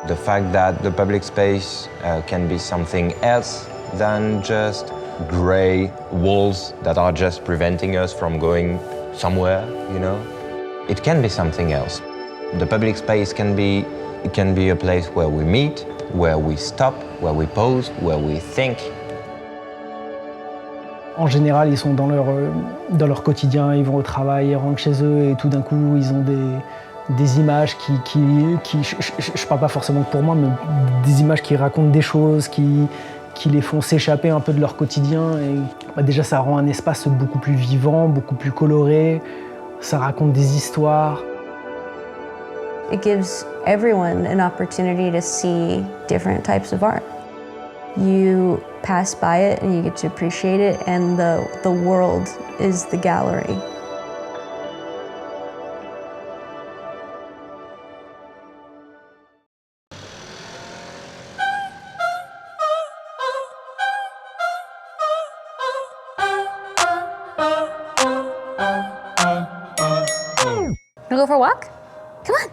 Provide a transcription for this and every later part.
The fact that the public space can be something else than just grey walls that are just preventing us from going somewhere, you know? It can be something else. The public space can be a place where we meet, where we stop, where we pause, where we think. En général, ils sont dans leur quotidien, ils vont au travail, ils rentrent chez eux et tout d'un coup, ils ont des images qui je parle pas forcément pour moi, mais des images qui racontent des choses, qui les font s'échapper un peu de leur quotidien. Et déjà, ça rend un espace beaucoup plus vivant, beaucoup plus coloré, ça raconte des histoires. It gives everyone an opportunity to see different types of art. You pass by it and you get to appreciate it, and the world is the gallery. Wanna go for a walk? Come on.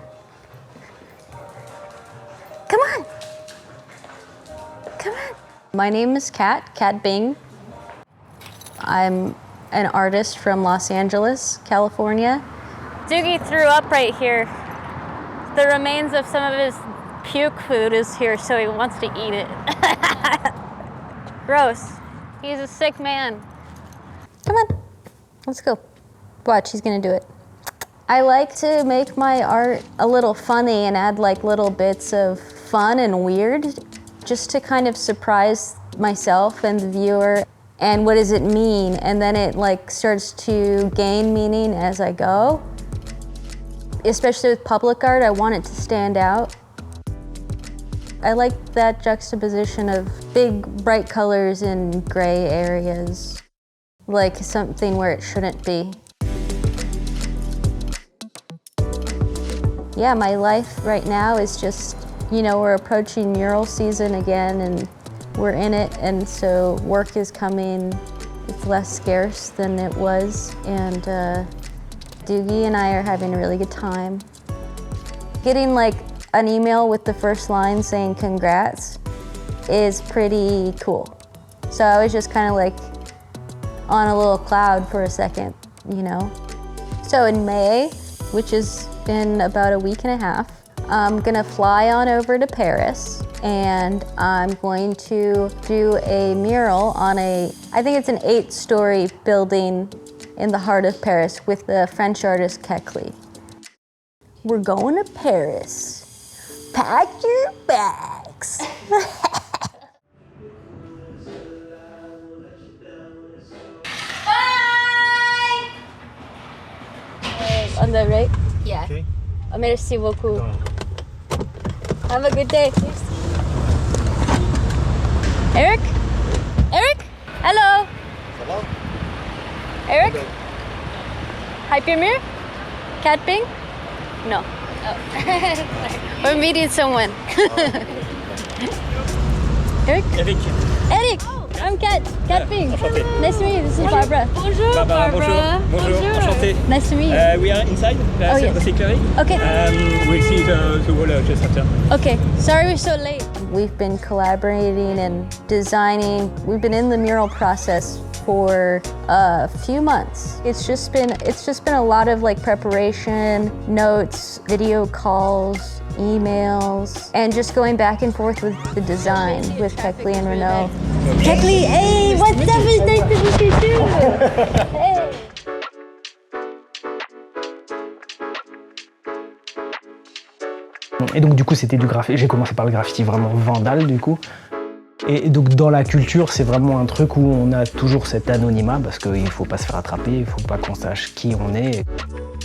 Come on. Come on. My name is Katbing. I'm an artist from Los Angeles, California. Doogie threw up right here. The remains of some of his puke food is here, so he wants to eat it. Gross. He's a sick man. Come on, let's go. Watch, he's gonna do it. I like to make my art a little funny and add like little bits of fun and weird, just to kind of surprise myself and the viewer. And what does it mean? And then it like starts to gain meaning as I go. Especially with public art, I want it to stand out. I like that juxtaposition of big, bright colors in gray areas, like something where it shouldn't be. Yeah, my life right now is just, you know, we're approaching mural season again and we're in it, and so work is coming. It's less scarce than it was, and Doogie and I are having a really good time. Getting like an email with the first line saying congrats is pretty cool. So I was just kind of like on a little cloud for a second, you know. So in May, which is in about a week and a half, I'm gonna fly on over to Paris, and I'm going to do a mural on I think it's an 8-story building in the heart of Paris with the French artist Kekli. We're going to Paris. Pack your bags. Bye! On the right? Yeah. Okay. Merci beaucoup. Have a good day. Eric? Eric? Hello. Hello. Eric? Hypermere? Katbing? No. Oh. We're meeting someone. Eric? Eric. Eric! I'm Katbing. Nice to meet you. This is Barbara. Bonjour, Barbara. Bonjour. Enchanté. Nice to meet you. We are inside. Oh, yes. Okay. We'll see the wall just after. Okay. Sorry we're so late. We've been collaborating and designing. We've been in the mural process for a few months. It's just been a lot of like preparation, notes, video calls, emails, and just going back and forth with the design with Kekli and Renaud. Kekli, hey, what's up? It's nice to meet you too. Hey. Et donc du coup c'était du graffiti, j'ai commencé par le graffiti vraiment vandale du coup. Et donc dans la culture c'est vraiment un truc où on a toujours cet anonymat parce qu'il ne faut pas se faire attraper, il ne faut pas qu'on sache qui on est.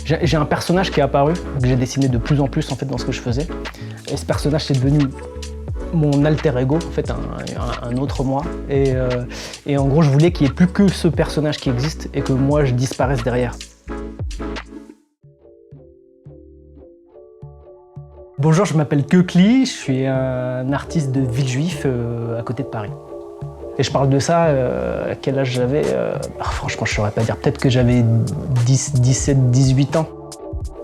J'ai un personnage qui est apparu, que j'ai dessiné de plus en plus en fait dans ce que je faisais. Et ce personnage c'est devenu mon alter ego, en fait un autre moi. Et en gros je voulais qu'il n'y ait plus que ce personnage qui existe et que moi je disparaisse derrière. Bonjour, je m'appelle Kekli, je suis un artiste de Villejuif à côté de Paris. Et je parle de ça, à quel âge j'avais franchement, je ne saurais pas dire, peut-être que j'avais 17, 18 ans.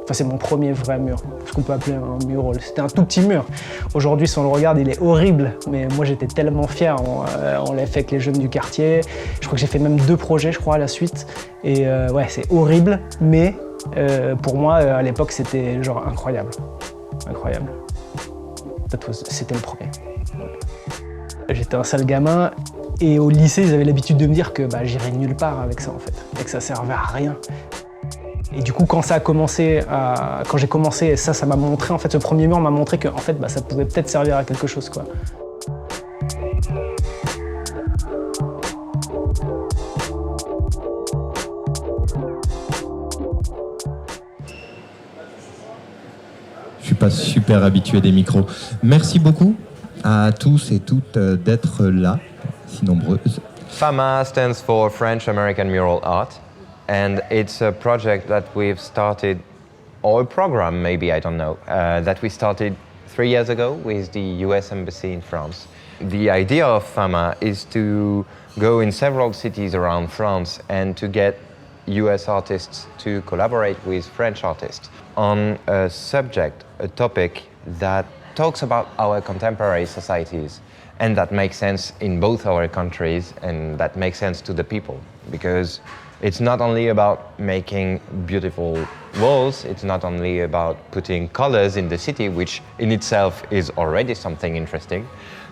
Enfin, c'est mon premier vrai mur, ce qu'on peut appeler un mural. C'était un tout petit mur. Aujourd'hui, si on le regarde, il est horrible, mais moi j'étais tellement fier. On l'a fait avec les jeunes du quartier. Je crois que j'ai fait même 2 projets, je crois, à la suite. Et ouais, c'est horrible, mais pour moi, à l'époque, c'était genre incroyable. Incroyable. C'était le premier. J'étais un sale gamin et au lycée, ils avaient l'habitude de me dire que j'irais nulle part avec ça en fait, et que ça servait à rien. Et du coup, quand j'ai commencé, ça m'a montré, en fait, ce premier mur m'a montré que en fait, ça pouvait peut-être servir à quelque chose, quoi. Je suis pas super habitué des micros. Merci beaucoup à tous et toutes d'être là, si nombreuses. FAMA stands for French American Mural Art, and it's a project that we've started, or a program maybe, I don't know, that we started 3 years ago with the US Embassy in France. The idea of FAMA is to go in several cities around France and to get US artists to collaborate with French artists on a subject, a topic that talks about our contemporary societies and that makes sense in both our countries and that makes sense to the people, because it's not only about making beautiful walls, it's not only about putting colors in the city, which in itself is already something interesting,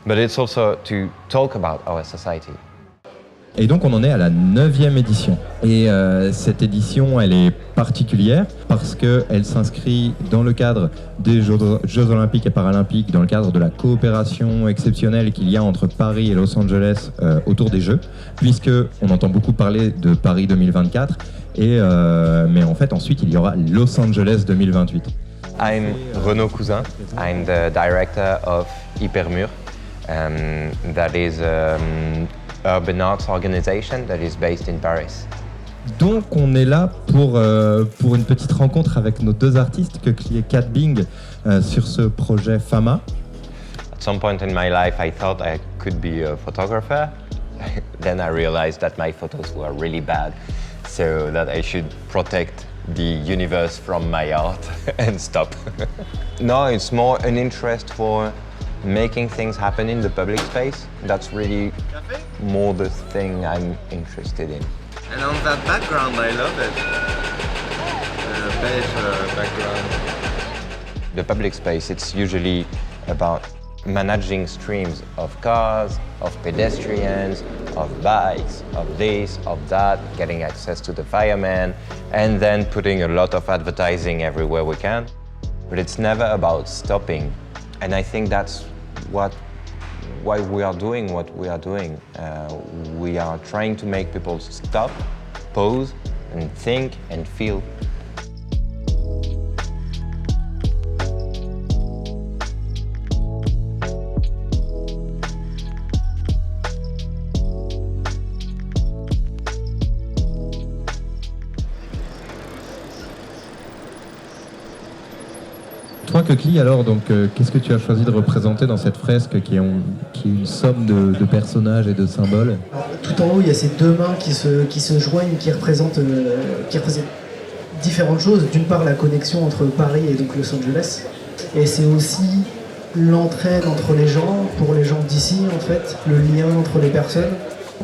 but it's also to talk about our society. Et donc on en est à la 9e édition. Et cette édition, elle est particulière parce qu'elle s'inscrit dans le cadre des Jeux Olympiques et Paralympiques, dans le cadre de la coopération exceptionnelle qu'il y a entre Paris et Los Angeles autour des Jeux, puisque on entend beaucoup parler de Paris 2024, mais en fait ensuite il y aura Los Angeles 2028. I'm Renaud Cousin, I'm the director of Hypermur, that is urban arts organization that is based in Paris. Donc on est là pour une petite rencontre avec nos 2 artistes, Kekli et Katbing, sur ce projet FAMA. At some point in my life I thought I could be a photographer. Then I realized that my photos were really bad, so that I should protect the universe from my art and stop. No, it's more an interest for making things happen in the public space. That's really more the thing I'm interested in. And on that background, I love it. Beige background. The public space, it's usually about managing streams of cars, of pedestrians, of bikes, of this, of that, getting access to the firemen, and then putting a lot of advertising everywhere we can. But it's never about stopping. And I think that's why we are doing what we are doing. We are trying to make people stop, pause, and think and feel. Toi, Kekli, alors, donc, qu'est-ce que tu as choisi de représenter dans cette fresque qui est une somme de personnages et de symboles? Tout en haut, il y a ces 2 mains qui se joignent, qui représentent différentes choses. D'une part, la connexion entre Paris et donc Los Angeles. Et c'est aussi l'entraide entre les gens, pour les gens d'ici, en fait, le lien entre les personnes.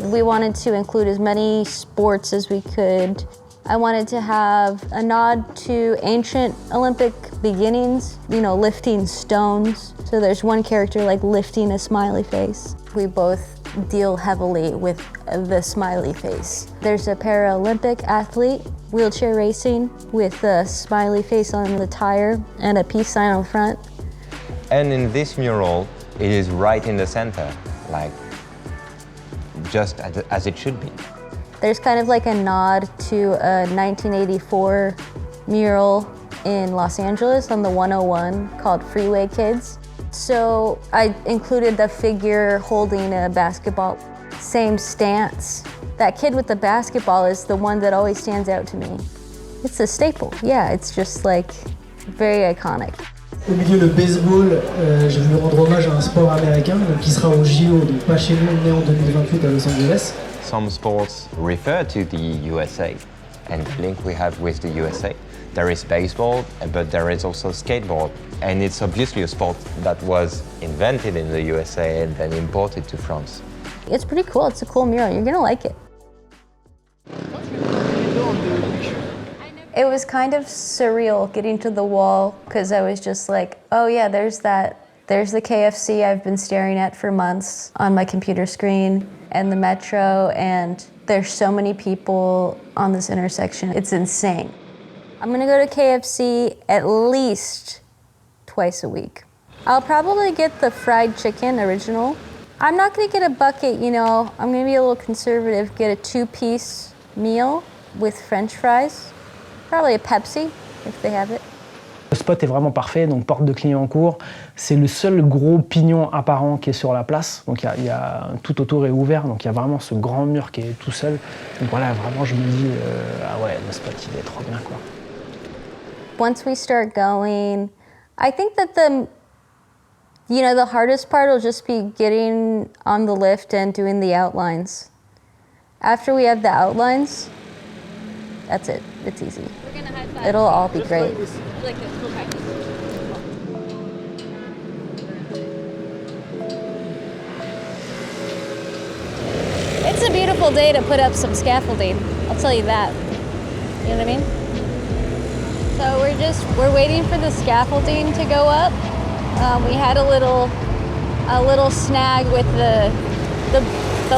We wanted to include as many sports as we could. I wanted to have a nod to ancient Olympic beginnings, you know, lifting stones. So there's one character like lifting a smiley face. We both deal heavily with the smiley face. There's a Paralympic athlete, wheelchair racing, with a smiley face on the tire and a peace sign on front. And in this mural, it is right in the center, like just as it should be. There's kind of like a nod to a 1984 mural in Los Angeles on the 101 called Freeway Kids. So I included the figure holding a basketball, same stance. That kid with the basketball is the one that always stands out to me. It's a staple, yeah, it's just like very iconic. Au milieu, le baseball, j'ai voulu rendre hommage à un sport américain donc, qui sera au JO, donc pas chez nous, mais en 2028 à Los Angeles. Some sports refer to the USA, and link we have with the USA. There is baseball, but there is also skateboard. And it's obviously a sport that was invented in the USA and then imported to France. It's pretty cool. It's a cool mural. You're gonna like it. It was kind of surreal getting to the wall because I was just like, oh yeah, there's the KFC I've been staring at for months on my computer screen, and the metro, and there's so many people on this intersection. It's insane. I'm gonna go to KFC at least twice a week. I'll probably get the fried chicken original. I'm not gonna get a bucket, you know, I'm gonna be a little conservative, get a 2-piece meal with French fries. Probably a Pepsi, if they have it. Le spot est vraiment parfait, donc porte de Clignancourt. C'est le seul gros pignon apparent qui est sur la place. Donc tout autour est ouvert, donc il y a vraiment ce grand mur qui est tout seul. Donc voilà, vraiment je me dis, ah ouais, le spot il est trop bien quoi. Once we start going, I think that the hardest part will just be getting on the lift and doing the outlines. After we have the outlines, that's it. It's easy. We're gonna high five. It'll all be great. Like this. Okay. It's a beautiful day to put up some scaffolding. I'll tell you that. You know what I mean? So we're waiting for the scaffolding to go up. We had a little snag with the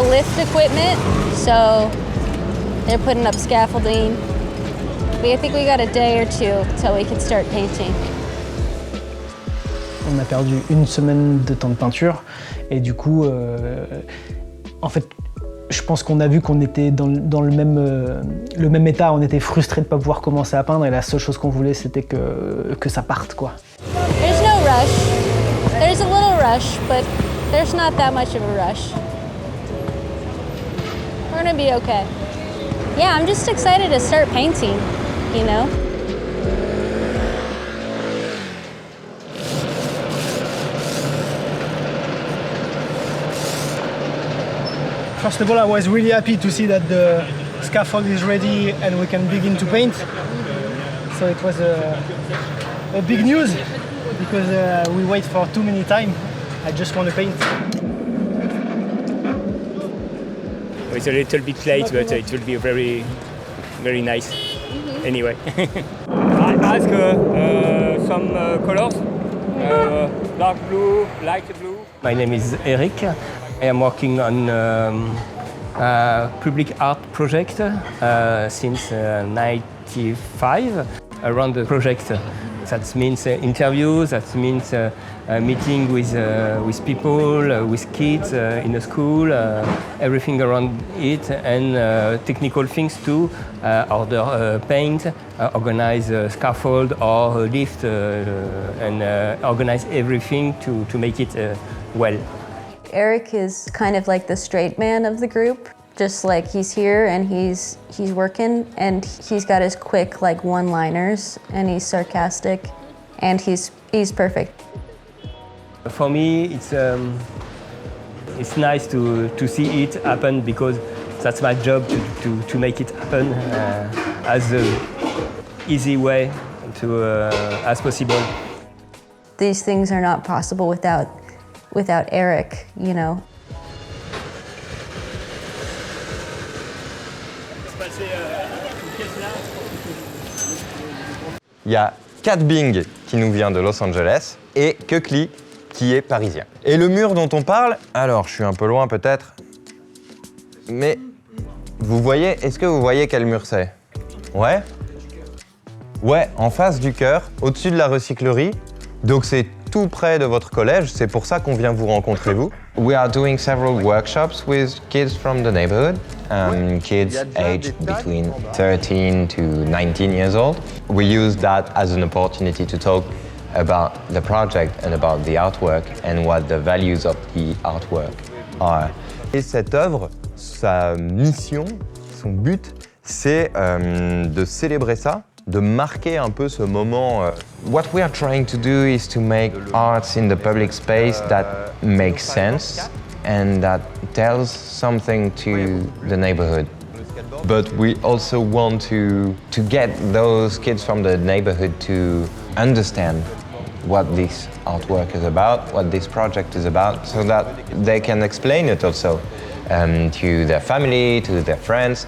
lift equipment, so they're putting up scaffolding. I think we got a day or two till we can start painting. On a perdu une semaine de temps de peinture et du coup, en fait, je pense qu'on a vu qu'on était dans le même état, on était frustrés de ne pas pouvoir commencer à peindre et la seule chose qu'on voulait c'était que ça parte quoi. There's no rush. There's a little rush, but there's not that much of a rush. We're gonna be okay. Yeah, I'm just excited to start painting, you know? First of all, I was really happy to see that the scaffold is ready and we can begin to paint. So it was a big news because we wait for too many time. I just want to paint. It's a little bit late, but it will be very, very nice. Anyway, I ask some colors, dark blue, light blue. My name is Eric. I am working on a public art project since '95 around the project. That means interviews, that means meeting with people, with kids in a school, everything around it, and technical things too, order paint, organize a scaffold or a lift, and organize everything to make it well. Eric is kind of like the straight man of the group. Just like he's here and he's working and he's got his quick like one-liners and he's sarcastic and he's perfect. For me, it's nice to see it happen because that's my job to make it happen as easy way as possible. These things are not possible without Eric, you know. Il y a Katbing qui nous vient de Los Angeles et Kekli qui est parisien. Et le mur dont on parle, alors je suis un peu loin peut-être, mais vous voyez, est-ce que vous voyez quel mur c'est? Ouais? Ouais, en face du chœur, au-dessus de la recyclerie, donc c'est tout près de votre collège, c'est pour ça qu'on vient vous rencontrer vous. We are doing several workshops with kids from the neighborhood, kids aged between 13 to 19 years old. We use that as an opportunity to talk about the project and about the artwork and what the values of the artwork are. Et cette œuvre, sa mission, son but, c'est de célébrer ça, de marquer un peu ce moment. What we are trying to do is to make arts in the public space that makes sense and that tells something to the neighborhood. But we also want to get those kids from the neighborhood to understand what this artwork is about, what this project is about, so that they can explain it also to their family, to their friends,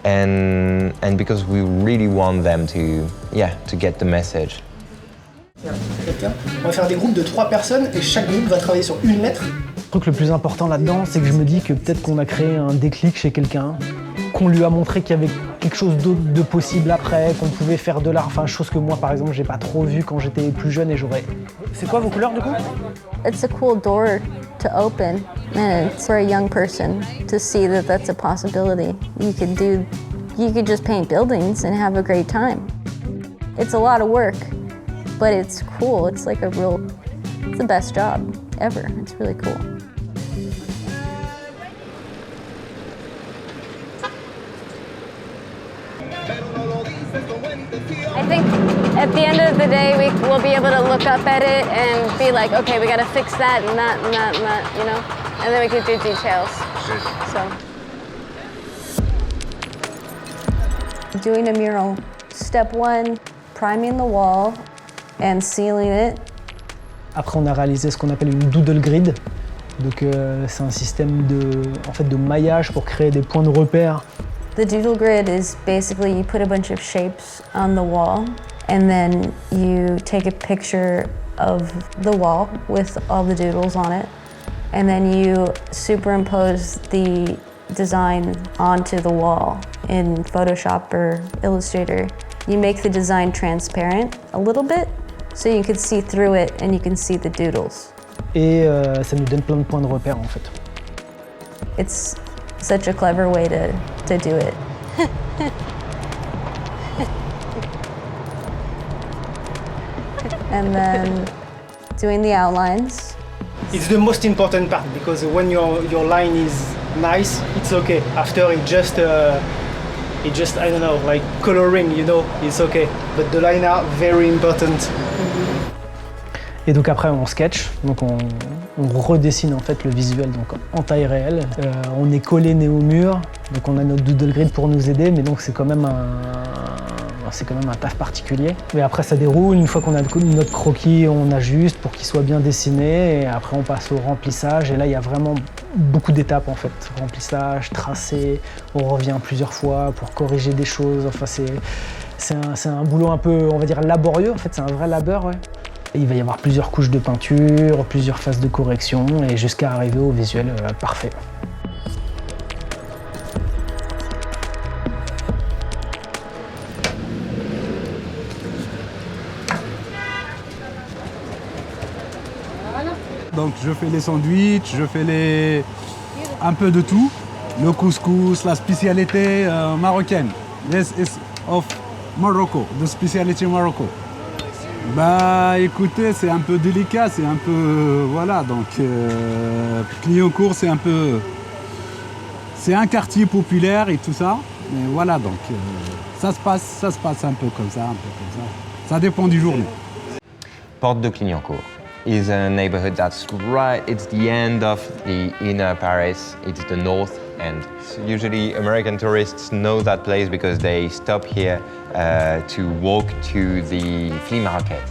and because we really want them to get the message. On va faire des groupes de 3 personnes et chaque groupe va travailler sur une lettre. Le truc le plus important là-dedans, c'est que je me dis que peut-être qu'on a créé un déclic chez quelqu'un, qu'on lui a montré qu'il y avait quelque chose d'autre de possible après, qu'on pouvait faire de l'art, enfin chose que moi par exemple j'ai pas trop vu quand j'étais plus jeune et j'aurais... C'est quoi vos couleurs du coup? It's a cool door to open, and it's for a young person to see that that's a possibility. You could just paint buildings and have a great time. It's a lot of work, but it's cool. It's like it's the best job ever. It's really cool. I think at the end of the day, we'll be able to look up at it and be like, okay, we gotta fix that and that and that and that, you know? And then we could do details. So. Doing a mural, step 1, priming the wall and sealing it. Après, on a réalisé ce qu'on appelle une doodle grid. Donc, c'est un système de maillage pour créer des points de repère. The doodle grid is basically you put a bunch of shapes on the wall and then you take a picture of the wall with all the doodles on it, and then you superimpose the design onto the wall in Photoshop or Illustrator. You make the design transparent a little bit so you can see through it and you can see the doodles. Et ça nous donne plein de points de repère en fait. It's such a clever way to do it. And then doing the outlines. It's the most important part because when your line is nice, it's okay. After it just I don't know, like coloring, you know, it's okay. But the line are very important. Et donc après on sketch, donc on redessine en fait le visuel donc en taille réelle. On est collé nez au mur, donc on a notre doodle grid pour nous aider, mais donc c'est quand même un taf particulier. Mais après ça déroule, une fois qu'on a notre croquis, on ajuste pour qu'il soit bien dessiné, et après on passe au remplissage, et là il y a vraiment beaucoup d'étapes en fait. Remplissage, tracé, on revient plusieurs fois pour corriger des choses, enfin c'est un boulot un peu, on va dire, laborieux en fait, c'est un vrai labeur, ouais. Il va y avoir plusieurs couches de peinture, plusieurs phases de correction et jusqu'à arriver au visuel parfait. Donc je fais les sandwichs, je fais un peu de tout. Le couscous, la spécialité marocaine. This is of Morocco, the speciality Morocco. Bah écoutez, c'est un peu délicat, c'est un peu... voilà, donc Clignancourt, c'est un peu... c'est un quartier populaire et tout ça, mais voilà, donc ça se passe un peu comme ça, Ça dépend du journée. Porte de Clignancourt is a neighborhood that's right, it's the end of the inner Paris, it's the north end. Usually American tourists know that place because they stop here to walk to the flea market.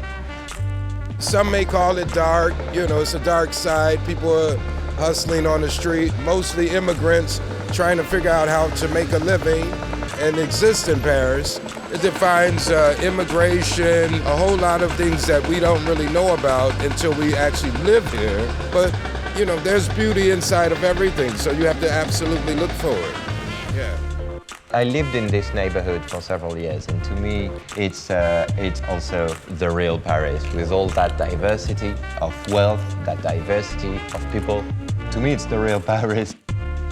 Some may call it dark, you know, it's a dark side. People are hustling on the street, mostly immigrants trying to figure out how to make a living and exist in Paris. It defines immigration, a whole lot of things that we don't really know about until we actually live here. But, you know, there's beauty inside of everything, so you have to absolutely look for it. Yeah. I lived in this neighborhood for several years, and to me, it's also the real Paris, with all that diversity of wealth, that diversity of people. To me, it's the real Paris.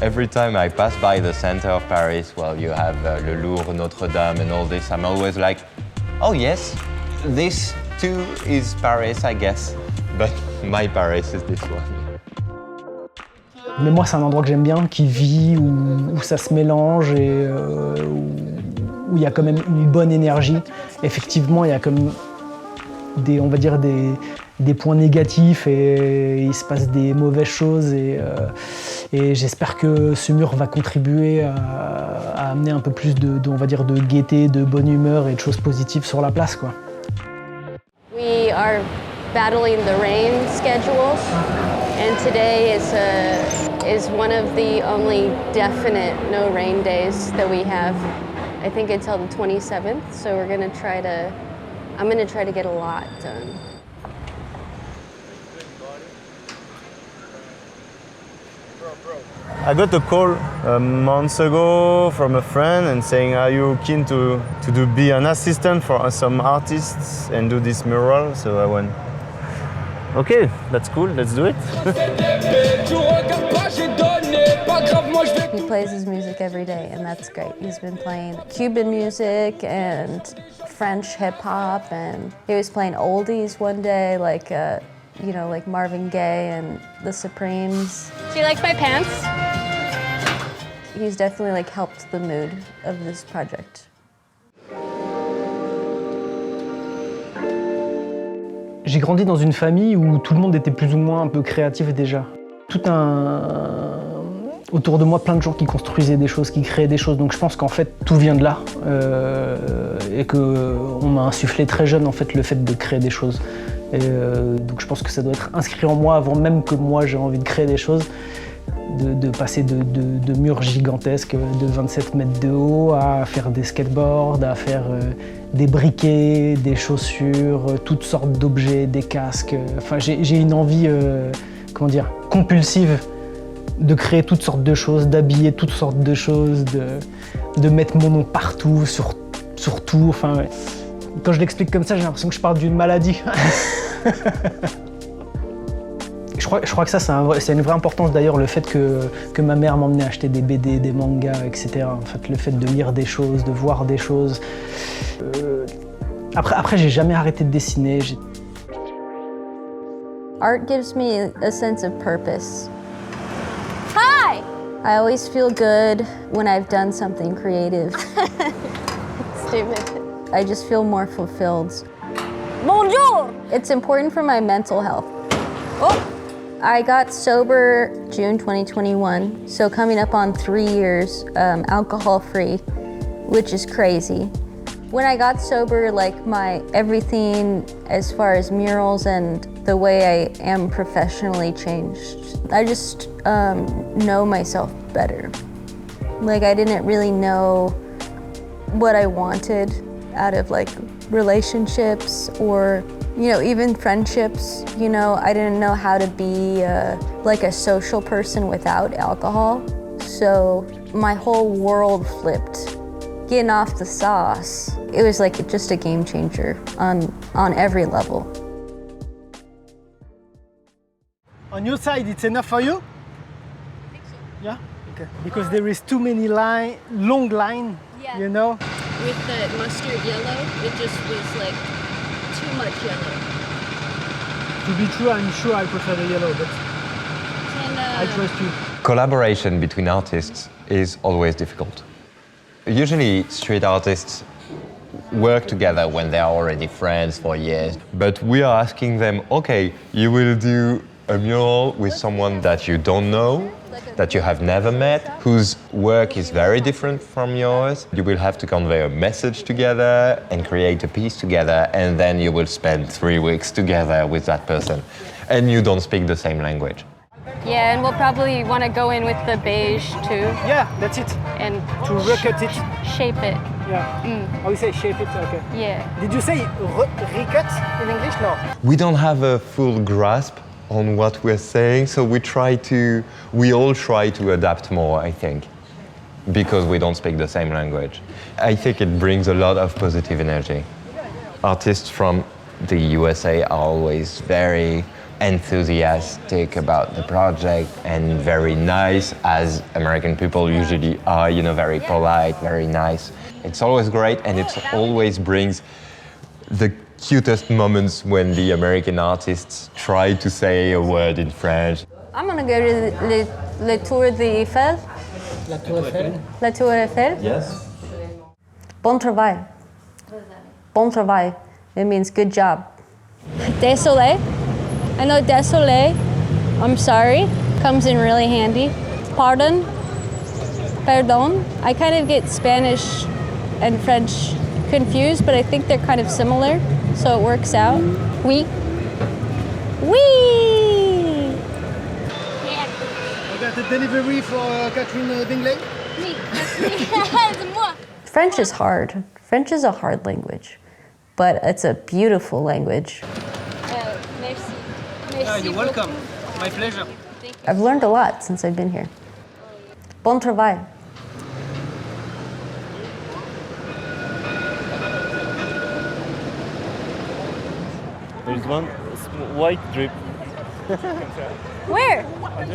Every time I pass by the center of Paris, well, you have Le Louvre, Notre Dame, and all this, I'm always like, oh yes, this too is Paris, I guess, but my Paris is this one. Mais moi, c'est un endroit que j'aime bien, qui vit, où ça se mélange et où il y a quand même une bonne énergie. Effectivement, il y a comme on va dire des points négatifs et il se passe des mauvaises choses. Et j'espère que ce mur va contribuer à amener un peu plus on va dire, de gaieté, de bonne humeur et de choses positives sur la place, quoi. We are battling the rain schedules, and today is one of the only definite no rain days that we have. I think until the 27th, so I'm gonna try to get a lot done. I got a call months ago from a friend and saying, are you keen to be an assistant for some artists and do this mural? So I went, okay, that's cool, let's do it. He plays his music every day, and that's great. He's been playing Cuban music and French hip hop, and he was playing oldies one day, like like Marvin Gaye and the Supremes. She likes my pants. He's definitely like helped the mood of this project. J'ai grandi dans une famille où tout le monde était plus ou moins un peu créatif déjà. Autour de moi, plein de gens qui construisaient des choses, qui créaient des choses. Donc je pense qu'en fait, tout vient de là. Et qu'on m'a insufflé très jeune en fait, le fait de créer des choses. Donc je pense que ça doit être inscrit en moi avant même que moi j'ai envie de créer des choses. De passer de murs gigantesques de 27 mètres de haut à faire des skateboards, à faire des briquets, des chaussures, toutes sortes d'objets, des casques. Enfin, j'ai une envie, compulsive de créer toutes sortes de choses, d'habiller toutes sortes de choses, de mettre mon nom partout, sur tout. Enfin, ouais. Quand je l'explique comme ça, j'ai l'impression que je parle d'une maladie. Je crois que ça, c'est une vraie importance d'ailleurs, le fait que ma mère m'emmenait acheter des BD, des mangas, etc. En fait, le fait de lire des choses, de voir des choses. Après, j'ai jamais arrêté de dessiner. Art gives me a sense of purpose. Hi! I always feel good when I've done something creative. Stupid. I just feel more fulfilled. Bonjour! It's important for my mental health. Oh! I got sober June 2021, so coming up on 3 years, alcohol-free, which is crazy. When I got sober, like my everything as far as murals and the way I am professionally changed. I just know myself better. Like I didn't really know what I wanted out of like relationships or even friendships. I didn't know how to be like a social person without alcohol. So my whole world flipped. Getting off the sauce, it was like just a game changer on every level. On your side, it's enough for you? I think so. Yeah? Okay. Because there is too many long line, Yeah. With the mustard yellow, it just was like too much yellow. To be true, I'm sure I prefer the yellow, but I trust you. Collaboration between artists is always difficult. Usually street artists work together when they are already friends for years, but we are asking them, okay, you will do a mural with someone that you don't know, that you have never met, whose work is very different from yours. You will have to convey a message together and create a piece together, and then you will spend 3 weeks together with that person. And you don't speak the same language. Yeah, and we'll probably want to go in with the beige too. Yeah, that's it. And to recut it. Shape it. Yeah. Oh, you say shape it? Okay. Yeah. Did you say recut in English? No. We don't have a full grasp on what we're saying, so we all try to adapt more, I think, because we don't speak the same language. I think it brings a lot of positive energy. Artists from the USA are always very enthusiastic about the project and very nice, as American people usually are, very polite, very nice. It's always great, and it always brings the cutest moments when the American artists try to say a word in French. I'm gonna go to the Tour d'Eiffel. La Tour Eiffel. La Tour Eiffel? Yes. Bon travail. Bon travail. It means good job. Désolé. I know désolé, I'm sorry, comes in really handy. pardon, perdón. I kind of get Spanish and French confused, but I think they're kind of similar, so it works out. Oui. Oui! We got a delivery for Kekli and Bingley. French is hard. French is a hard language, but it's a beautiful language. Merci. You're welcome. My pleasure. I've learned a lot since I've been here. Bon travail. There's one white drip. Where? On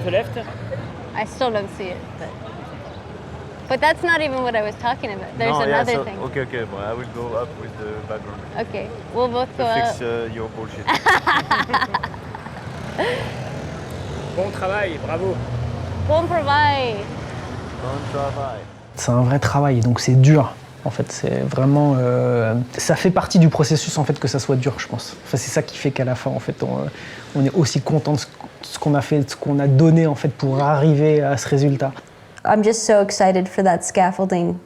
the left. I still don't see it, but that's not even what I was talking about. There's another thing. Okay, well, I will go up with the background. Okay, we'll both go Fix up. your bullshit. Bon travail, bravo. Bon travail. Bon travail. C'est un vrai travail, donc c'est dur. En fait, c'est vraiment, ça fait partie du processus en fait que ça soit dur, je pense. Enfin, c'est ça qui fait qu'à la fin, en fait, on est aussi content de ce qu'on a fait, de ce qu'on a donné en fait pour arriver à ce résultat. I'm just so excited for that scaffolding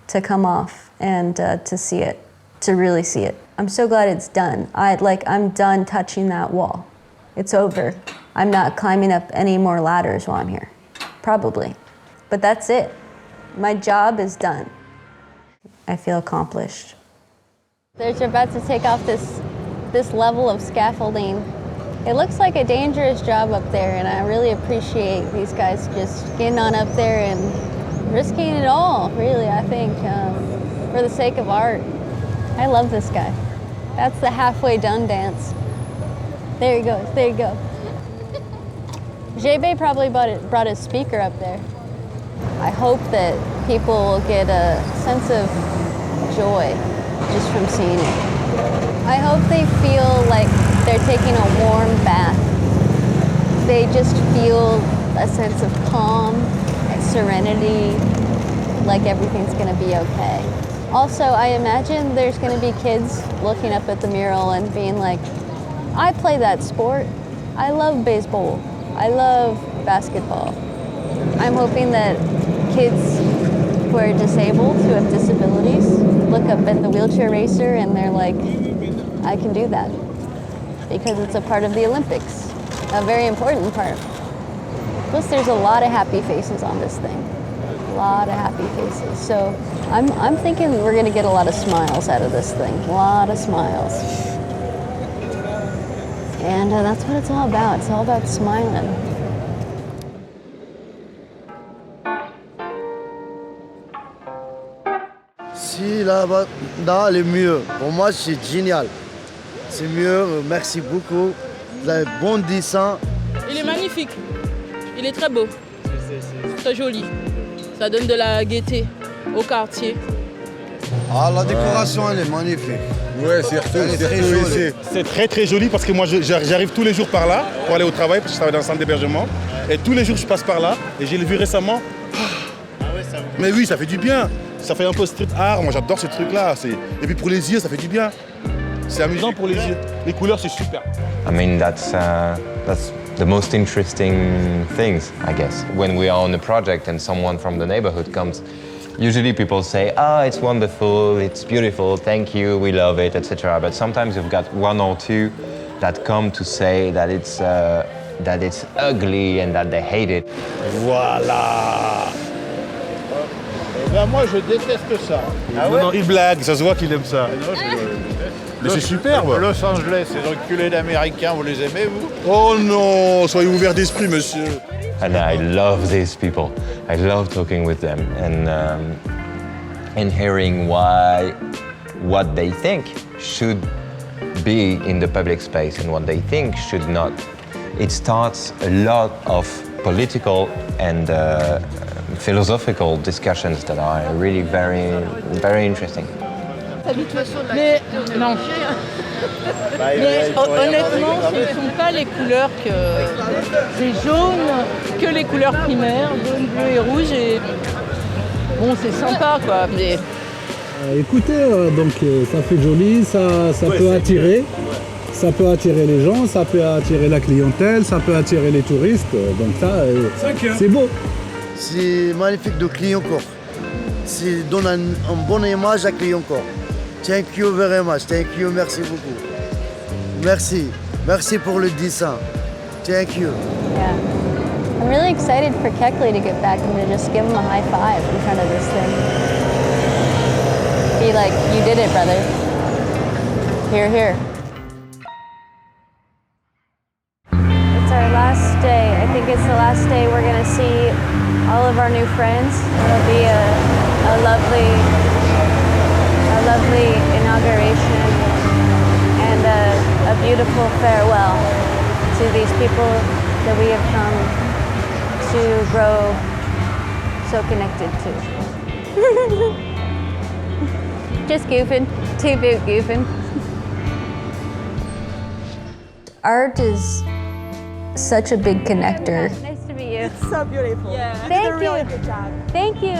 to come off and to see it, to really see it. I'm so glad it's done. I'm done touching that wall. It's over. I'm not climbing up any more ladders while I'm here, probably. But that's it. My job is done. I feel accomplished. They're about to take off this level of scaffolding. It looks like a dangerous job up there, and I really appreciate these guys just getting on up there and risking it all, really, I think, for the sake of art. I love this guy. That's the halfway done dance. There he goes, there you go. JB probably brought his speaker up there. I hope that people will get a sense of joy just from seeing it. I hope they feel like they're taking a warm bath. They just feel a sense of calm and serenity, like everything's gonna be okay. Also, I imagine there's gonna be kids looking up at the mural and being like, I play that sport. I love baseball. I love basketball. I'm hoping that kids who are disabled, who have disabilities, look up at the wheelchair racer and they're like, I can do that. Because it's a part of the Olympics, a very important part. Plus there's a lot of happy faces on this thing. A lot of happy faces. So I'm thinking we're gonna get a lot of smiles out of this thing. A lot of smiles. And that's what it's all about. It's all about smiling. Si là-bas, elle est mieux. Pour moi, c'est génial. C'est mieux, merci beaucoup. Vous avez bon dessin. Il est magnifique. Il est très beau. Très joli. Ça donne de la gaieté au quartier. Ah, la décoration, elle est magnifique. Ouais, c'est très très joli parce que moi j'arrive tous les jours par là pour aller au travail parce que je travaille dans un centre d'hébergement. Et tous les jours je passe par là et j'ai vu récemment. Mais oui, ça fait du bien. Ça fait un peu street art, moi j'adore ce truc-là. Et puis pour les yeux, ça fait du bien. C'est amusant pour les yeux. Les couleurs, c'est super. I mean, that's the most interesting things, I guess. When we are on a project and someone from the neighborhood comes, usually people say, oh, it's wonderful, it's beautiful, thank you, we love it, etc. But sometimes you've got one or two that come to say that it's ugly and that they hate it. Voilà. Eh ben moi, je déteste ça. Ah ouais? Non, il blague, ça se voit qu'il aime ça. Mais c'est superbe. Los Angeles, ces enculés d'Américains, vous les aimez, vous? Oh non, soyez ouverts d'esprit, monsieur. And I love these people. I love talking with them and hearing what they think should be in the public space and what they think should not. It starts a lot of political and philosophical discussions that are really very, very interesting. Mais non. Mais honnêtement, ce ne sont pas les couleurs que c'est jaune, que les couleurs primaires, jaune, bleu et rouge. Et bon, c'est sympa quoi. Mais écoutez, donc ça fait joli, ça peut attirer. Ça peut attirer les gens, ça peut attirer la clientèle, ça peut attirer les touristes. Donc ça, c'est beau. C'est magnifique de Clignancourt. Ça donne une bonne image à Clignancourt. Thank you very much. Thank you, merci beaucoup. Merci. Merci pour le dessin. Thank you. Yeah. I'm really excited for Kekli to get back and to just give him a high five in front of this thing. Be like, you did it, brother. Here, here. It's our last day. I think it's the last day we're gonna see all of our new friends. It'll be a lovely inauguration and a beautiful farewell to these people that we have come to grow so connected to. Just goofing, two-boot goofing. Art is such a big connector. Nice to meet you. It's so beautiful. Yeah. You Thank did a really you. good job. Thank you.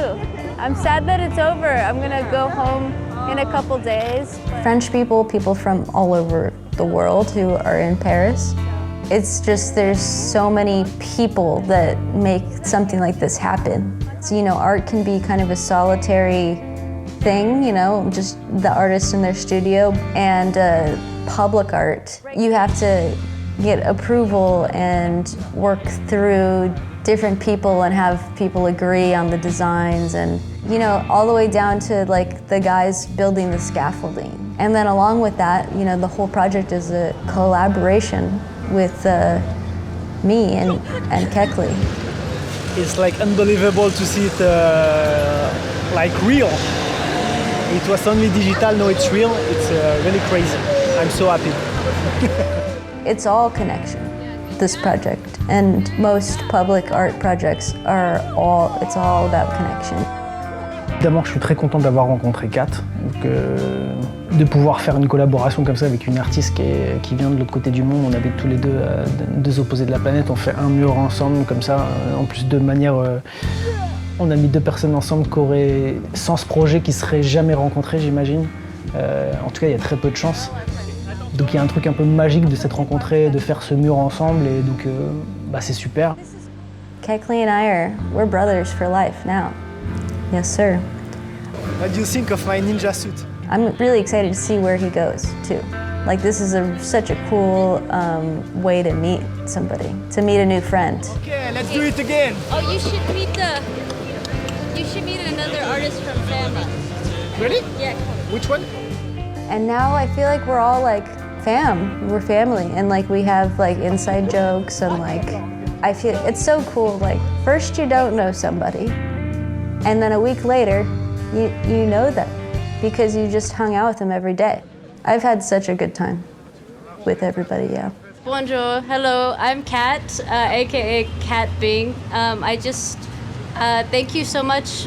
I'm sad that it's over. I'm gonna go home in a couple days. French people, people from all over the world who are in Paris. It's just there's so many people that make something like this happen. So, you know, art can be kind of a solitary thing, you know, just the artist in their studio, and public art. You have to get approval and work through different people and have people agree on the designs, and, you know, all the way down to like the guys building the scaffolding. And then along with that, you know, the whole project is a collaboration with me and Kekli. It's like unbelievable to see it like real. It was only digital, now it's real. It's really crazy. I'm so happy. It's all connection, this project. And most public art projects it's all about connection. Évidemment, je suis très content d'avoir rencontré Kat, donc, de pouvoir faire une collaboration comme ça avec une artiste qui vient de l'autre côté du monde. On habite tous les deux opposés de la planète, on fait un mur ensemble comme ça, en plus de manière... on a mis deux personnes ensemble qui auraient, sans ce projet, qui ne seraient jamais rencontrées, j'imagine. En tout cas, il y a très peu de chance. Donc il y a un truc un peu magique de s'être rencontrés, de faire ce mur ensemble, et donc c'est super. Kekli and we're brothers for life now. Yes, sir. What do you think of my ninja suit? I'm really excited to see where he goes, too. Like, this is such a cool way to meet somebody, to meet a new friend. Okay, let's do it again. Oh, you should meet another artist from Fama. Really? Yeah. Which one? And now I feel like we're all like we're family, and like we have like inside jokes, and like I feel it's so cool. Like, first you don't know somebody, and then a week later you know them because you just hung out with them every day. I've had such a good time with everybody, yeah. Bonjour, hello, I'm Kat, aka Katbing. I just thank you so much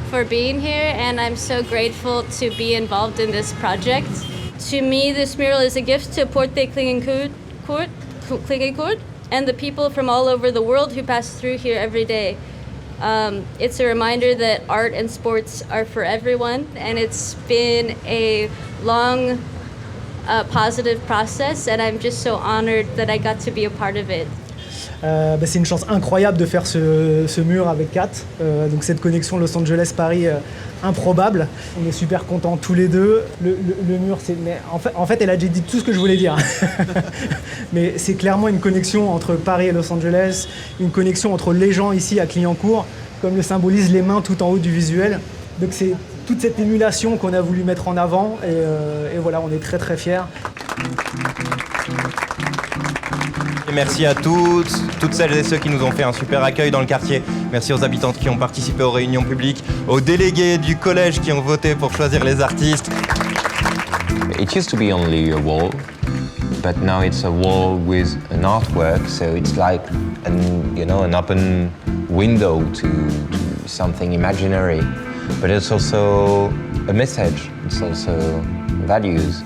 for being here, and I'm so grateful to be involved in this project. To me, this mural is a gift to Porte Clignancourt and the people from all over the world who pass through here every day. It's a reminder that art and sports are for everyone, and it's been a long, positive process, and I'm just so honored that I got to be a part of it. C'est une chance incroyable de faire ce mur avec Kat. Donc cette connexion Los Angeles-Paris improbable. On est super contents tous les deux. Le mur, en fait, elle a déjà dit tout ce que je voulais dire. Mais c'est clairement une connexion entre Paris et Los Angeles, une connexion entre les gens ici à Clignancourt, comme le symbolisent les mains tout en haut du visuel. Donc c'est toute cette émulation qu'on a voulu mettre en avant, et voilà, on est très très fiers. Et merci à toutes celles et ceux qui nous ont fait un super accueil dans le quartier. Merci aux habitantes qui ont participé aux réunions publiques, aux délégués du collège qui ont voté pour choisir les artistes. It used to be only a wall, but now it's a wall with an artwork, so it's like an open window to something imaginary. But it's also a message, it's also values.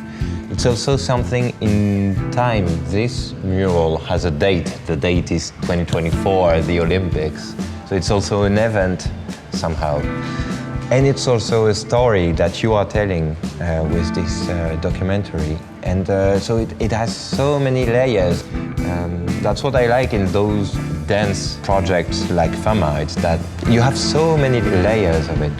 It's also something in time. This mural has a date. The date is 2024, the Olympics. So it's also an event somehow. And it's also a story that you are telling with this documentary. And so it has so many layers. That's what I like in those dance projects like Fama, it's that you have so many layers of it.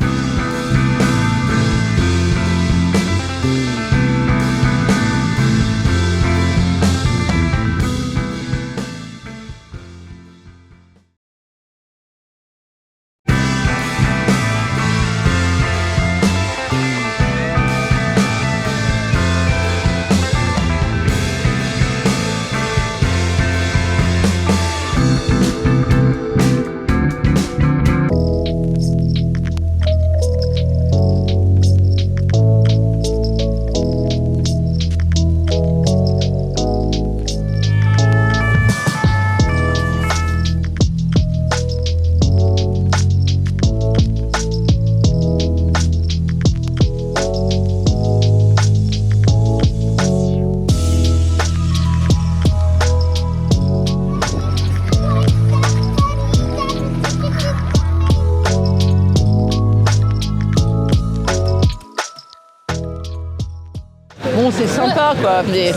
Bon, c'est sympa, quoi. Mais